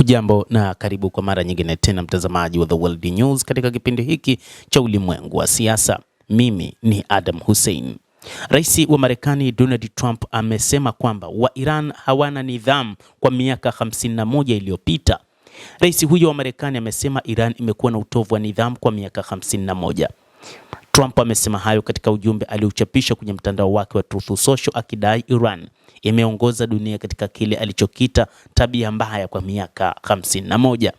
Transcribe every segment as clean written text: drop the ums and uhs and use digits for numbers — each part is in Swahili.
Hujambo na karibu kwa mara nyingine tena mtazamaji wa The World News katika kipindi hiki cha ulimwengu wa siasa. Mimi ni Adam Hussein. Rais wa Marekani Donald Trump amesema kwamba wa Iran hawana nidhamu kwa miaka 51 iliyopita. Rais huyo wa Marekani amesema Iran imekuwa na utovu wa nidhamu kwa miaka 51. Trump amesema hayo katika ujumbe aliochapisha kwenye mtandao wake wa Truth Social akidai Iran imeongoza dunia katika kile alichokita tabia mbaya kwa miaka 51.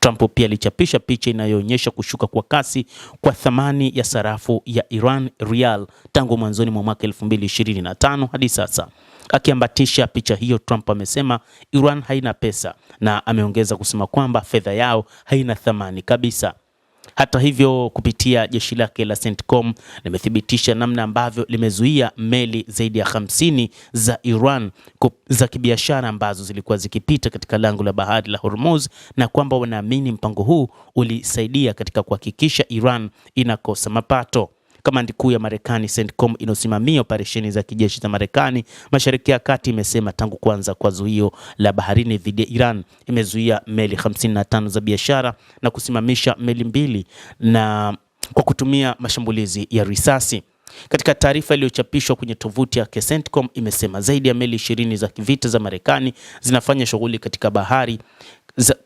Trump pia alichapisha picha inayoonyesha kushuka kwa kasi kwa thamani ya sarafu ya Iran Rial tangu mwanzoni mwa mwaka 2025 hadi sasa. Akiambatisha picha hiyo, Trump amesema Iran haina pesa na ameongeza kusema kwamba fedha yao haina thamani kabisa. Hata hivyo, kupitia jeshi lake la CENTCOM limethibitisha namna ambavyo limezuia meli zaidi ya 50 za Iran za kibiashara ambazo zilikuwa zikipita katika lango la bahari la Hormuz, na kwamba wanaamini mpango huu ulisaidia katika kuhakikisha Iran inakosa mapato. Kamandi kuu ya Marekani CENTCOM inosimamia operesheni za kijeshi za Marekani Mashariki ya Kati imesema tangu kuanza kwa zuio la baharini dhidi ya Iran imezuia meli 55 za biashara na kusimamisha meli 2 na kwa kutumia mashambulizi ya risasi. Katika taarifa iliyochapishwa kwenye tovuti ya CENTCOM imesema zaidi ya meli 20 za kivita za Marekani zinafanya shughuli katika bahari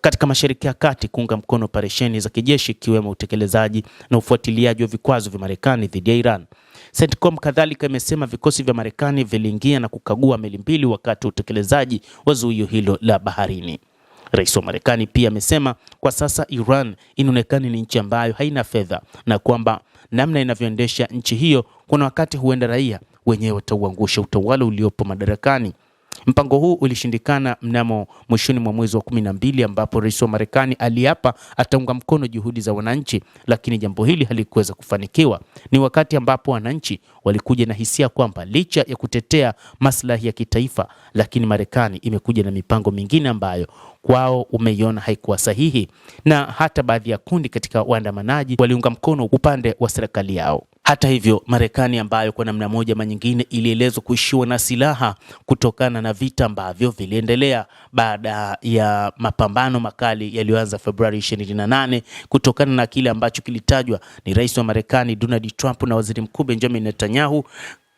katika Mashariki ya Kati kuunga mkono operesheni za kijeshi ikiwemo utekelezaji na ufuatiliaji wa vikwazo vya Marekani dhidi ya Iran. CENTCOM kadhalika imesema vikosi vya Marekani viliingia na kukagua meli 2 wakati wa utekelezaji wa zuio hilo la baharini. Rais wa Marekani pia amesema kwa sasa Iran inaonekana ni nchi ambayo haina fedha na kwamba namna inavyoendesha nchi hiyo kuna wakati huenda raia wenyewe watauangusha utawala uliopo madarakani. Mpango huu ulishindikana mnamo mwishoni mwa mwezi wa 12 ambapo rais wa Marekani aliapa ataunga mkono juhudi za wananchi, lakini jambo hili halikuweza kufanikiwa. Ni wakati ambapo wananchi walikuja na hisia kwamba licha ya kutetea maslahi ya kitaifa, lakini Marekani imekuja na mipango mingine ambayo kwao umeiona haikuwa sahihi, na hata baadhi ya kundi katika waandamanaji waliunga mkono upande wa serikali yao. Hata hivyo, Marekani ambayo kwa namna moja ama nyingine ilielezwa kuishiwa na silaha kutokana na vita ambavyo viliendelea baada ya mapambano makali yaliyoanza Februari 28 kutokana na kile ambacho kilitajwa ni rais wa Marekani Donald Trump na waziri mkuu Benjamin Netanyahu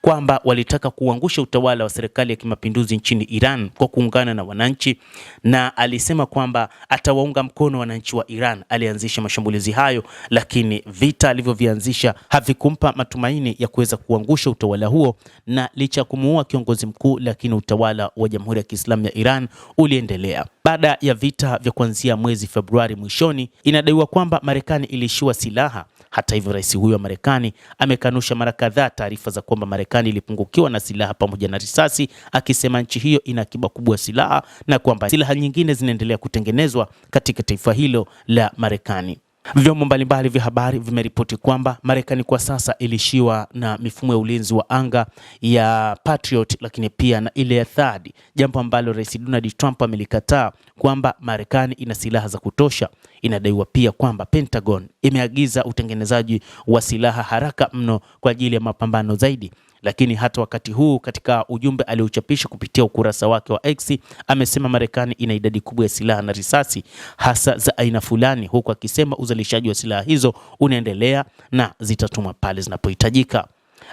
kwamba walitaka kuangusha utawala wa serikali ya kimapinduzi nchini Iran kwa kuungana na wananchi, na alisema kwamba atawaunga mkono wananchi wa Iran. Alianzisha mashambulizi hayo, lakini vita alivyovianzisha havikumpa matumaini ya kuweza kuangusha utawala huo, na licha kumuua kiongozi mkuu, lakini utawala wa Jamhuri ya Kiislamu ya Iran uliendelea. Baada ya vita vya kuanzia mwezi Februari mwishoni, inadaiwa kwamba Marekani ilishiwa silaha. Hata hivyo, rais huyo wa Marekani amekanusha mara kadhaa taarifa za kwamba Marekani ilipungukiwa na silaha pamoja na risasi, akisema nchi hiyo ina akiba kubwa ya silaha na kwamba silaha nyingine zinaendelea kutengenezwa katika taifa hilo la Marekani. Vyombo mbalimbali vya habari vimeripoti kwamba Marekani kwa sasa ilishiwa na mifumo ya ulinzi wa anga ya Patriot, lakini pia na ile ya THAAD, jambo ambalo Rais Donald Trump amelikataa kwamba Marekani ina silaha za kutosha. Inadaiwa pia kwamba Pentagon imeagiza utengenezaji wa silaha haraka mno kwa ajili ya mapambano zaidi. Lakini hata wakati huu, katika ujumbe aliochapisha kupitia ukurasa wake wa X, amesema Marekani ina idadi kubwa ya silaha na risasi hasa za aina fulani, huku akisema uzalishaji wa silaha hizo unaendelea na zitatumwa pale zinapohitajika.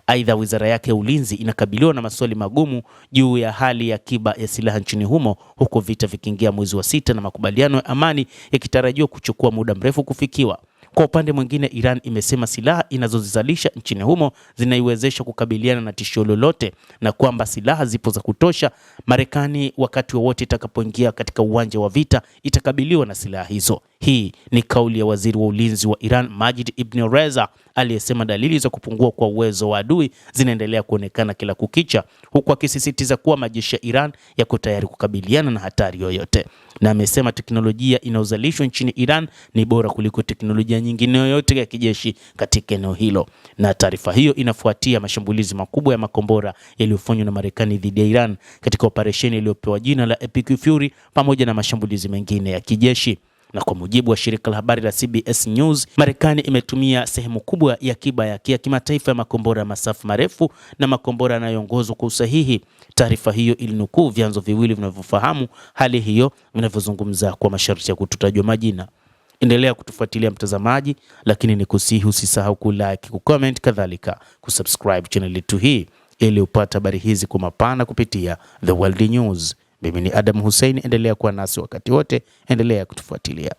Aidha, wizara yake ya ulinzi inakabiliwa na maswali magumu juu ya hali ya akiba ya silaha nchini humo, huku vita vikiingia mwezi wa 6 na makubaliano ya amani yakitarajiwa kuchukua muda mrefu kufikiwa. Kwa upande mwingine, Iran imesema silaha inazozizalisha nchini humo zinaiwezesha kukabiliana na tishio lolote na kwamba silaha zipo za kutosha. Marekani wakati wowote itakapoingia katika uwanja wa vita itakabiliwa na silaha hizo. Hii ni kauli ya waziri wa ulinzi wa Iran Majid Ibn Reza, aliyesema dalili za kupungua kwa uwezo wa adui zinaendelea kuonekana kila kukicha, huku akisisitiza kuwa majeshi ya Iran yako tayari kukabiliana na hatari yoyote. Na amesema teknolojia inayozalishwa nchini Iran ni bora kuliko teknolojia nyingine yoyote ya kijeshi katika eneo hilo. Na taarifa hiyo inafuatia mashambulizi makubwa ya makombora yaliyofanywa na Marekani dhidi ya Iran katika operesheni iliyopewa jina la Epic Fury pamoja na mashambulizi mengine ya kijeshi. Na kwa mujibu wa shirika la habari la CBS News, Marekani imetumia sehemu kubwa ya akiba yake ya kimataifa ya makombora ya masafa marefu na makombora yanayoongozwa kwa usahihi. Taarifa hiyo ilinukuu vyanzo viwili vinavyofahamu hali hiyo vinavyozungumza kwa masharti ya kutotajwa majina. Endelea kutufuatilia mtazamaji, lakini ni kusihi usisahau kulike, kucomment, kadhalika kusubscribe channel yetu hii ili upate habari hizi kwa mapana kupitia The World News. Mimi ni Adam Hussein, endelea kuwa nasi wakati wote, endelea kutufuatilia.